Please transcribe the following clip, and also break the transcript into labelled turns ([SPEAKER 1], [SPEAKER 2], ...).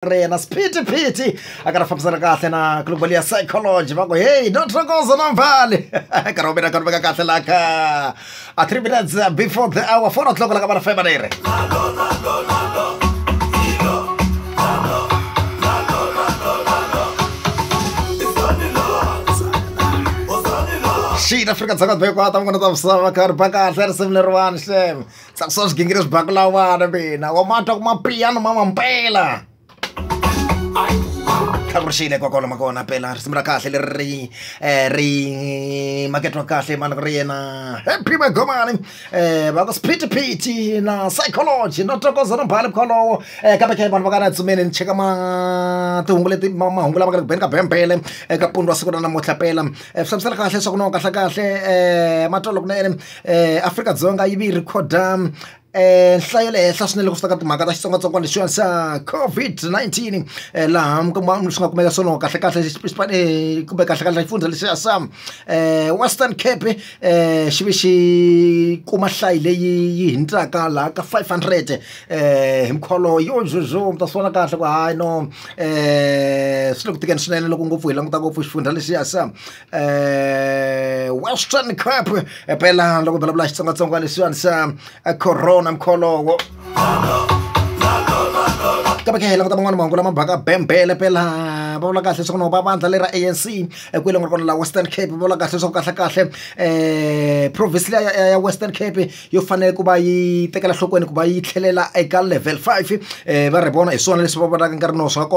[SPEAKER 1] rena siphithiphithi akarafambisana kahle na global ya psychology va ku hey don't thokoza na mvali karobena karobeka kahle laka a 3 minutes before the hour 4 o'clock la ka bana fema nere Shit, Afrika Dzonga bheko ata mngona ta msava kar baka hler simlerwan shem. Saksos gingres baklawana bina. Wa mata ku mapiano mama mpela. Kaburshile kwa kona makona pela simra kahle ri maketwa kahle man rena. Happy magomani. Ba ku speed na psychology no tokoza no bhale kholo. Kabe ke bana bakana tsumene ncheka ma tuhunguleti mama hungula makale ben ka bempele ka pundwa sikona na motlapela. Samsela kahle sokuno kahle matolo kunene Afrika Dzonga yivi recorda hlayo le henhla swinene ku fika ka timhaka ta xitsongwatsongwana lexiwani xa COVID-19 laha swi nga kumeka swona kahle kumbe kahle xifundza lexiya xa Western Cape xi vi xi kuma hlayi leyi yi hundzaka laha ka 500 hi mkholo yo mi ta swona kahle ku hayi no swi le ku tikeni swinene loko ngopfu hi languta ngopfu xifundza lexiya xa Western Cape phela loko vulavula xitsongwatsongwana lexiwani xa corona mkholowo ka ke hela ka man'wana mahungu lama bhaka bembele phela va vula kahle leswaku va vandla lera ANC kwele ngora la Western Cape va vula kahle leswaku kahle province ya Western Cape yo fanele ku va yi tekela hlokweni ku va yi tlhelela eka level 5 va ri bona hi swona leswi va vonaka nkarhi no swa